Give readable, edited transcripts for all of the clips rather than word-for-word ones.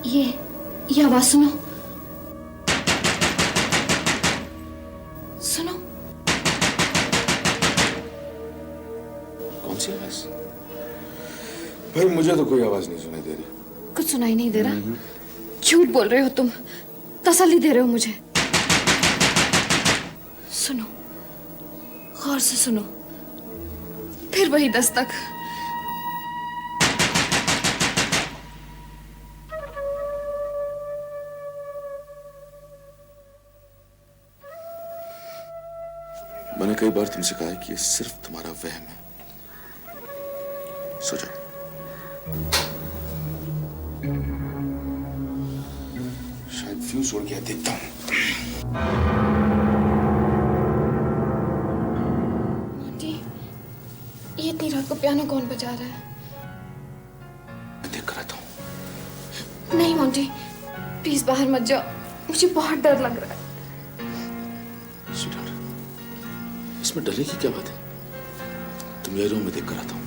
ये आवाज सुनो, सुनो। कौन सी आवाज? भाई मुझे तो कोई आवाज नहीं सुनाई दे रही। कुछ सुनाई नहीं दे रहा? झूठ बोल रहे हो तुम, तसल्ली दे रहे हो मुझे। सुनो, गौर से सुनो। फिर वही दस्तक। मैंने कई बार तुमसे कहा है कि ये सिर्फ तुम्हारा वहम है। सो जाओ। शायद फ्यूज उड़ गया, देखता हूं। मोंटी, ये इतनी रात को पियानो कौन बजा रहा है? मैं देख कर आता हूं। नहीं मोंटी, प्लीज बाहर मत जाओ, मुझे बहुत डर लग रहा है। स्वीटहार्ट, इसमें डरने की क्या बात है? तुम यही रूम में देख कर आता हूं।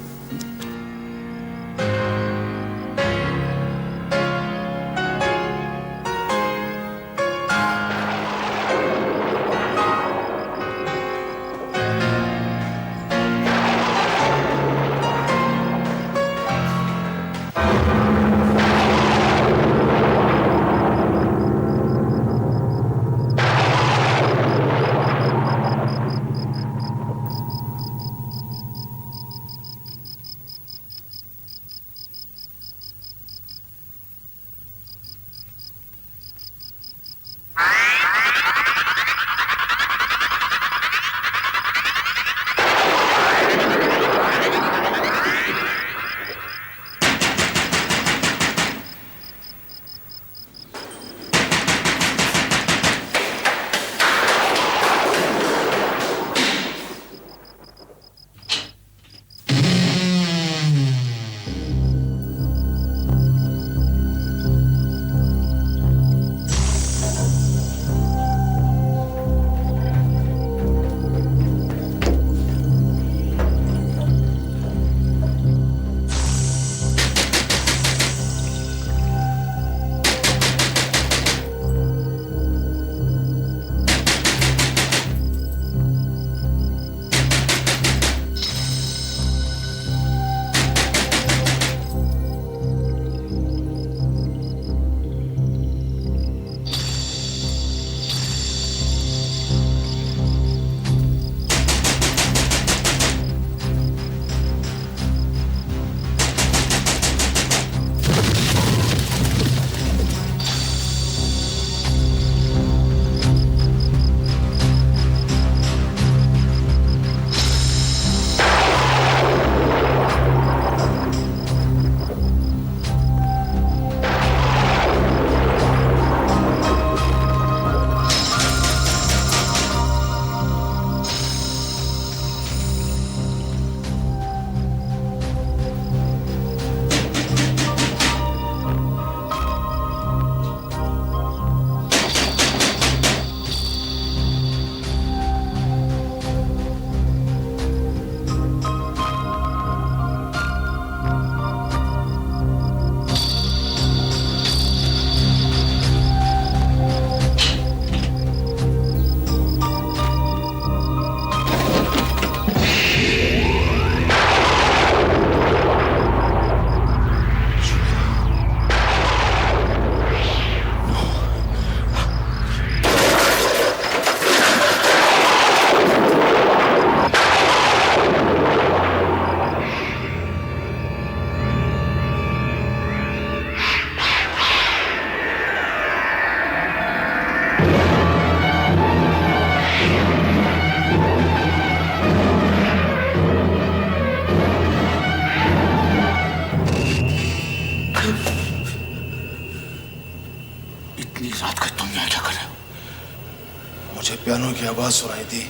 मुझे पियानो की आवाज सुनाई दी।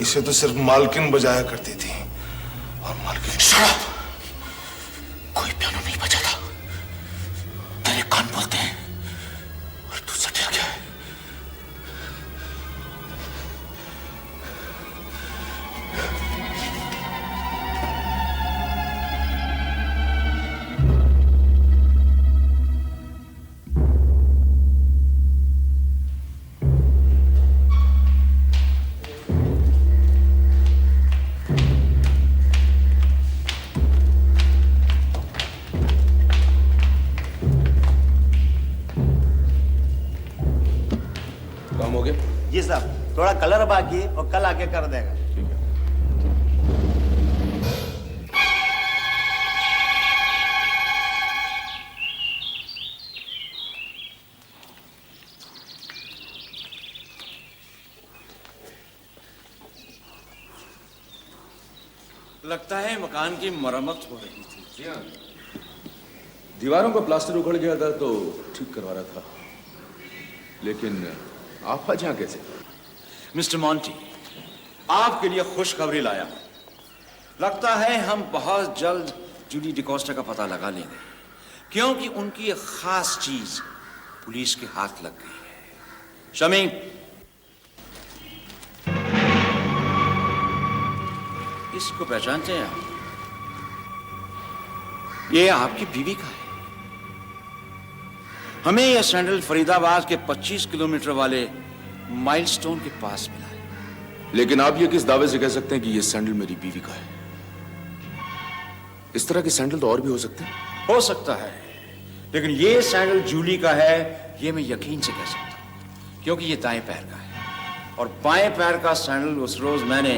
इसे तो सिर्फ मालकिन बजाया करती थी। और मालकिन शराब, कोई पियानो नहीं बजाता। तेरे कान बोलते हैं और तू सटिया क्या है? जी साहब, थोड़ा कलर बाकी है और कल आके कर देगा। ठीक है। लगता है मकान की मरम्मत हो रही थी। जी हाँ, दीवारों का प्लास्टर उखड़ गया था तो ठीक करवा रहा था। लेकिन आप आज यहाँ कैसे? मिस्टर मॉन्टी, आपके लिए खुशखबरी लाया हूं। लगता है हम बहुत जल्द जूली डिकोस्टा का पता लगा लेंगे, क्योंकि उनकी एक खास चीज पुलिस के हाथ लग गई है। शमी, इसको पहचानते हैं आप? ये आपकी बीवी का है। हमें यह सैंडल फरीदाबाद के 25 किलोमीटर वाले माइलस्टोन के पास मिला है। लेकिन आप ये किस दावे से कह सकते हैं कि ये सैंडल मेरी बीवी का है? इस तरह के सैंडल तो और भी हो सकते हैं। हो सकता है, लेकिन ये सैंडल जूली का है, ये मैं यकीन से कह सकता हूं, क्योंकि ये दाएं पैर का है और बाएं पैर का सैंडल उस रोज मैंने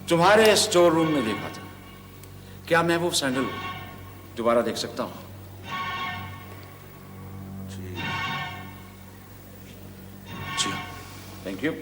तुम्हारे स्टोर रूम में देखा था। क्या मैं वो सैंडल दोबारा देख सकता हूं? जी थैंक यू।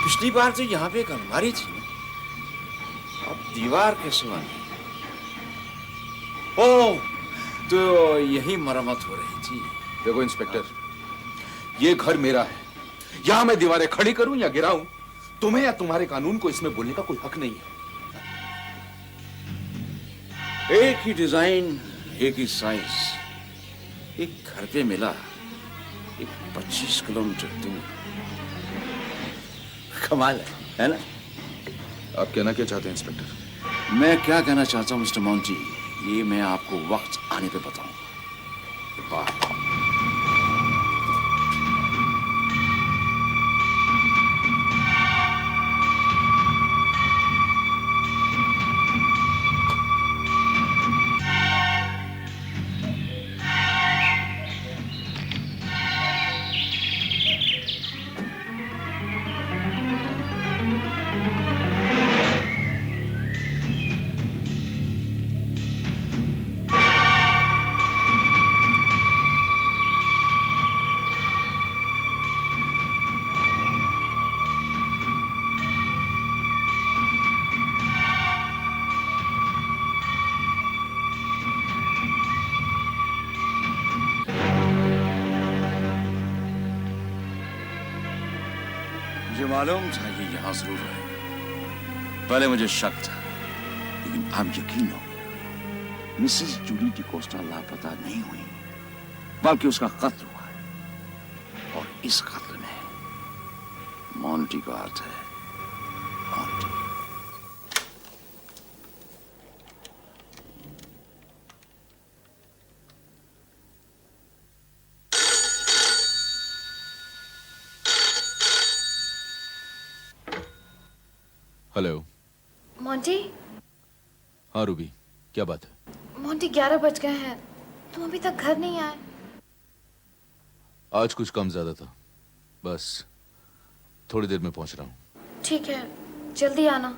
पिछली बार तो यहां पे एक अलमारी थी ना, अब दीवार कैसे बनी? ओह, तो यही मरम्मत हो रही थी। देखो इंस्पेक्टर, ये घर मेरा है। यहां मैं दीवारें खड़ी करूं या गिराऊं, तुम्हें या तुम्हारे कानून को इसमें बोलने का कोई हक नहीं है। एक ही डिजाइन, एक ही साइज, एक घर पे मिला, एक 25 किलोमीटर दूर। कमाल है ना? आप कहना क्या चाहते हैं इंस्पेक्टर? मैं क्या कहना चाहता हूं मिस्टर मॉन्टी, ये मैं आपको वक्त आने पे बताऊंगा। बाय। मुझे मालूम था ये यहां जरूर है। पहले मुझे शक था, लेकिन अब यकीन हो गया। मिसेस जूली डिकोस्टा लापता नहीं हुई, बल्कि उसका कत्ल हुआ है। और इस कत्ल में मॉन्टी का हाथ है। मॉन्टी। हेलो। मोंटी, हाँ रूबी, क्या बात है? मोंटी 11 बज गए हैं, तुम अभी तक घर नहीं आए। आज कुछ कम ज्यादा था, बस थोड़ी देर में पहुंच रहा हूं। ठीक है, जल्दी आना।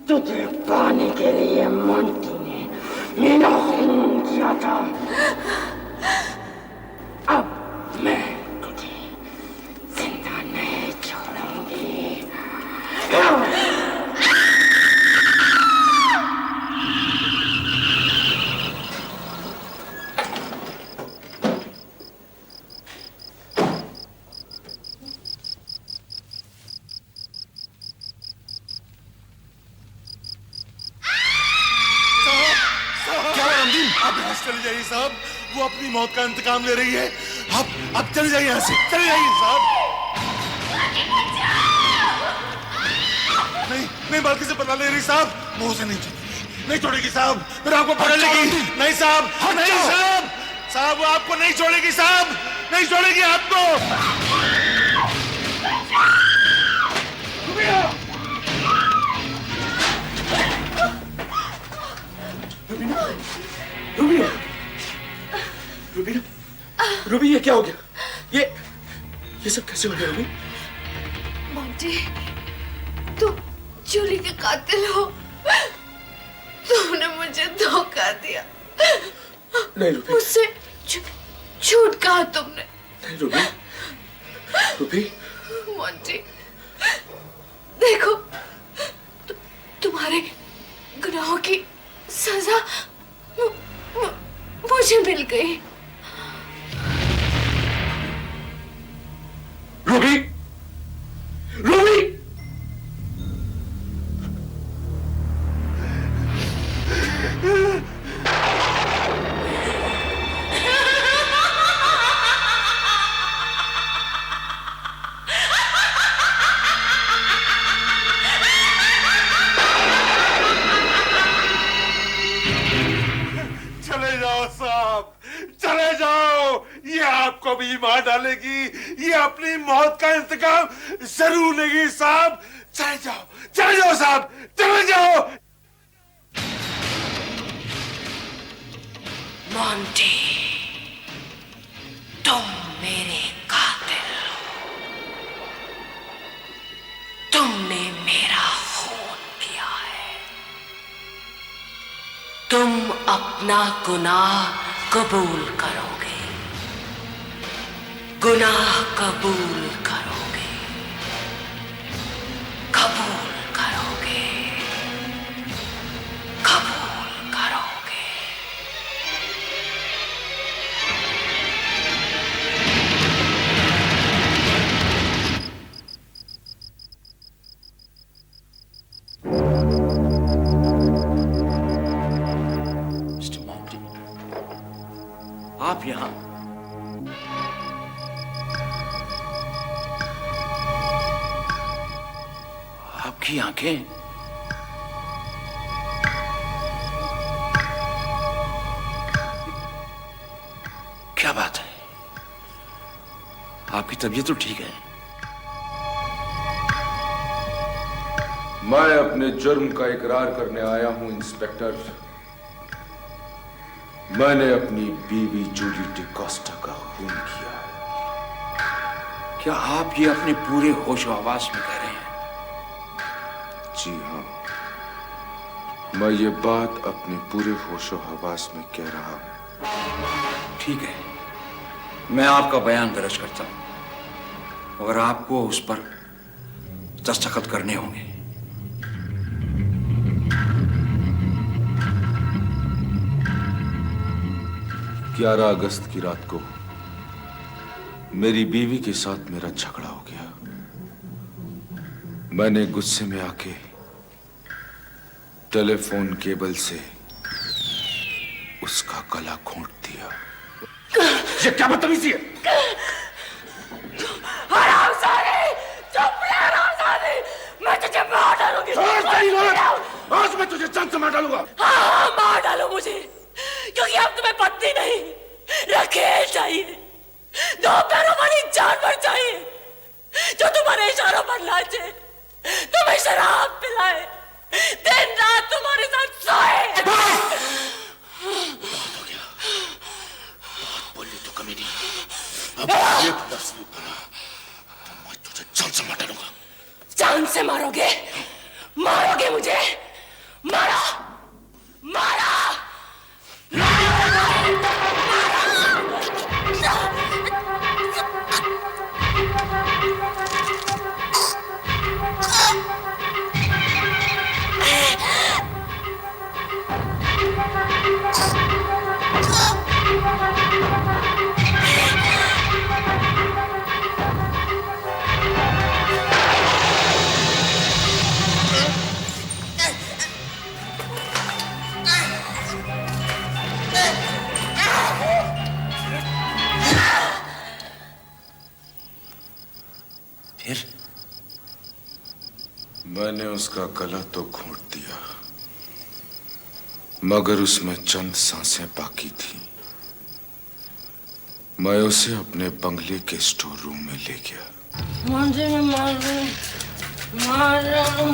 तुझे पाने के लिए मोंटी ने मेरा खून किया था। अब मैं तुझे जिंदा नहीं छोड़ूंगी। आप यहाँ से चले जाइए साहब, वो अपनी मौत का इंतकाम ले रही है। आप चले जाइए यहाँ से, चले जाइए साहब। नहीं बाकी से पता ले रही साहब, वो उसे नहीं छोड़ेगी, नहीं छोड़ेगी साहब, फिर आपको पकड़ लेगी। नहीं साहब, नहीं साहब, साहब वो आपको नहीं छोड़ेगी साहब, नहीं छोड़ेगी आपको। रूबी ये क्या हो गया? ये सब कैसे हो गया रूबी? मोंटी, तुम जूली के कातिल हो। तुमने मुझे धोखा दिया। नहीं रूबी, मुझसे झूठ कहा तुमने। नहीं रूबी, रूबी मोंटी, देखो तुम्हारे गुनाहों की सजा मुझे मिल गई। रूबी, रूबी चले जाओ साहब, चले जाओ। ये आपको भी मार डालेगी, ये अपनी मौत का इंतकाम जरूर लेगी साहब। चले जाओ साहब, चले जाओ। मोंटी, तुम मेरे कातिल हो। तुमने मेरा खून किया है। तुम अपना गुनाह कबूल करोगे। गुनाह कबूल करोगे। कबूल करोगे। कबूल करोगे। मिस्टर मॉन्टी, आप यहां? आपकी आंखें क्या बात है? आपकी तबीयत तो ठीक है? मैं अपने जुर्म का इकरार करने आया हूं इंस्पेक्टर। मैंने अपनी बीवी जूली डिकोस्टा का खून किया है। क्या आप ये अपने पूरे होशो हवास में कह रहे हैं? जी हां, मैं ये बात अपने पूरे होशो हवास में कह रहा हूं। ठीक है, मैं आपका बयान दर्ज करता हूं, और आपको उस पर दस्तखत करने होंगे। 11 अगस्त की रात को मेरी बीवी के साथ मेरा झगड़ा हो गया। मैंने गुस्से में आके टेलीफोन केबल से उसका गला घोंट दिया। ये क्या बदतमीजी है? हरामजादे! चुप रह हरामजादे! मैं तुझे मार डालूंगी। आज मैं तुझे जान से मार डालूंगा। हाँ, मार डालो मुझे, क्योंकि अब तुम्हें पत्नी नहीं, रखेल चाहिए। दो पैरों वाली जानवर चाहिए जो तुम्हारे इशारों पर नाचे, तुम्हें शराब पिलाए, दिन रात तुम्हारे साथ सोए। बहुत हो गया, बहुत बोली तो कमी नहीं। अब एक लफ्ज भी बोला तो मैं तुझे जान से मार डालूंगा। जान से मारोगे? मारोगे मुझे? मारो, मारो, फिर मैंने उसका गला तो घोंट दिया, मगर उसमें चंद सांसें बाकी थी। मैं उसे अपने बंगले के स्टोर रूम में ले गया। मुझे मार दो, मार दो।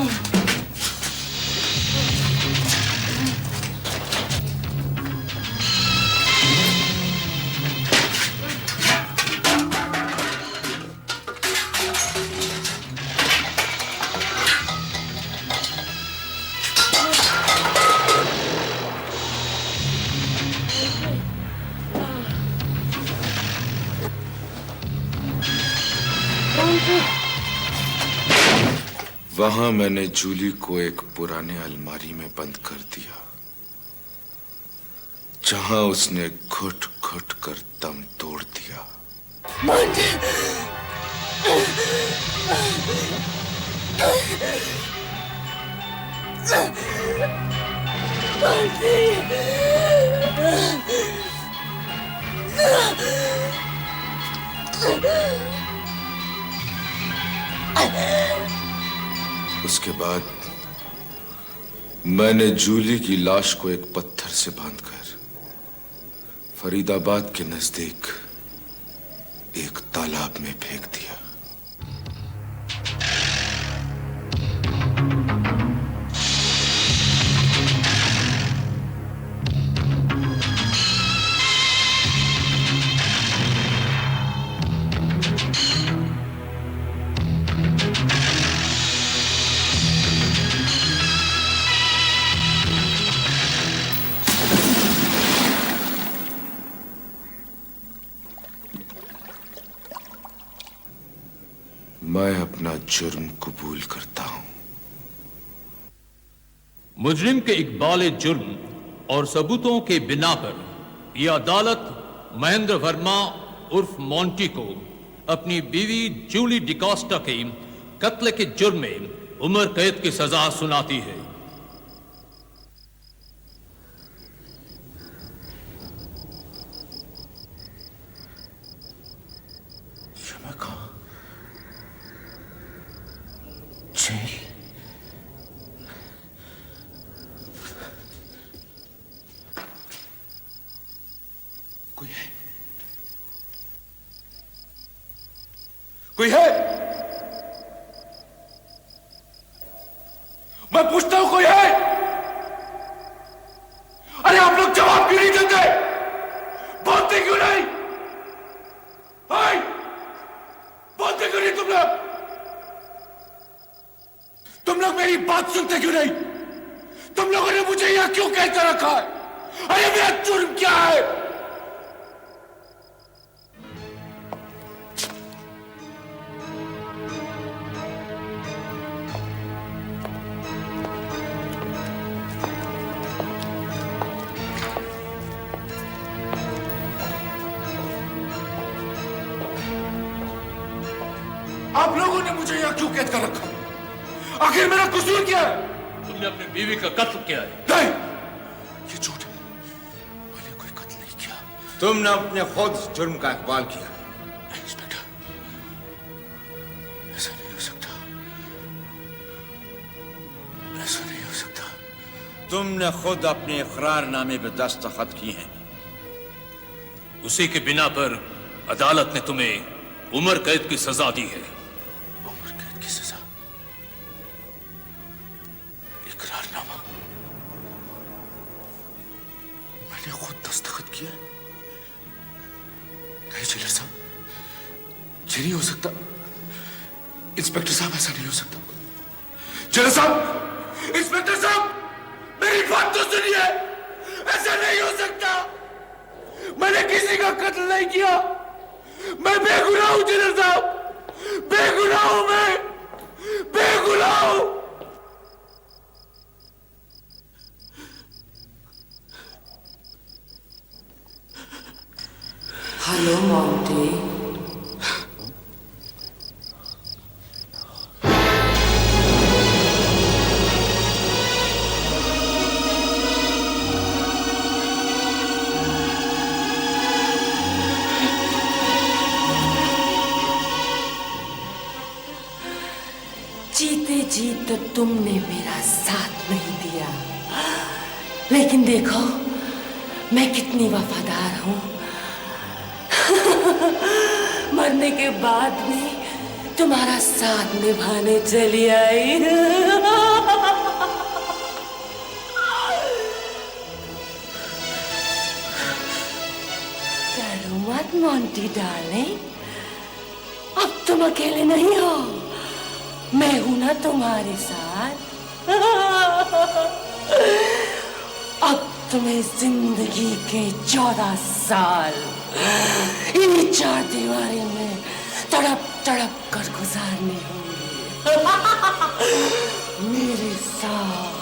वहां मैंने जूली को एक पुराने अलमारी में बंद कर दिया, जहां उसने घुट घुट कर दम तोड़ दिया। उसके बाद मैंने जूली की लाश को एक पत्थर से बांधकर फरीदाबाद के नजदीक एक तालाब में फेंक दिया। मैं अपना जुर्म कबूल करता हूं। मुजरिम के इकबाल जुर्म और सबूतों के बिना पर यह अदालत महेंद्र वर्मा उर्फ मोंटी को अपनी बीवी जूली डिकोस्टा के कत्ल के जुर्म में उम्र कैद की सजा सुनाती है। कोई है? कोई है? मैं पूछता हूं, कोई है? अरे आप लोग जवाब क्यों नहीं देते? बोलते क्यों नहीं? हाय! बोलते क्यों नहीं तुम लोग? तुम लोग मेरी बात सुनते क्यों नहीं? तुम लोगों ने मुझे यहां क्यों कैद कर रखा है? अरे मेरा जुर्म क्या है? आप लोगों ने मुझे यहां क्यों कैद कर रखा? आखिर मेरा कसूर क्या है? तुमने अपनी बीवी का कत्ल किया है। नहीं, ये झूठ है। मैंने कोई कत्ल नहीं किया। तुमने अपने खुद जुर्म का इकबाल किया। इंस्पेक्टर, ऐसा नहीं हो सकता। ऐसा नहीं हो सकता। तुमने खुद अपने इकरारनामे पे दस्तखत किए हैं। उसी के बिना पर अदालत ने तुम्हें उम्र कैद की सजा दी है। उम्र कैद की सजा? इकरारनामा मैंने खुद दस्तखत किया? नहीं जेलर साहब, ये नहीं हो सकता। इंस्पेक्टर साहब, ऐसा नहीं हो सकता। जेलर साहब, इंस्पेक्टर साहब, मेरी बात तो सुनिए। ऐसा नहीं हो सकता। मैंने किसी का कत्ल नहीं किया। मैं बेगुनाह हूं जेलर साहब, बेगुनाह हूं मैं, बेगुनाह हूं। Hello Monty. जीते जी तो तुमने मेरा साथ नहीं दिया, लेकिन देखो मैं कितनी वफादार हूं। मरने के बाद भी तुम्हारा साथ निभाने चली आई। डरो मत मोंटी डार्लिंग, अब तुम अकेले नहीं हो, मैं हूं ना तुम्हारे साथ। अब तुम्हें जिंदगी के 14 साल इन्हीं 4 दीवारी में तड़प तड़प कर गुजारने होंगे मेरे साथ।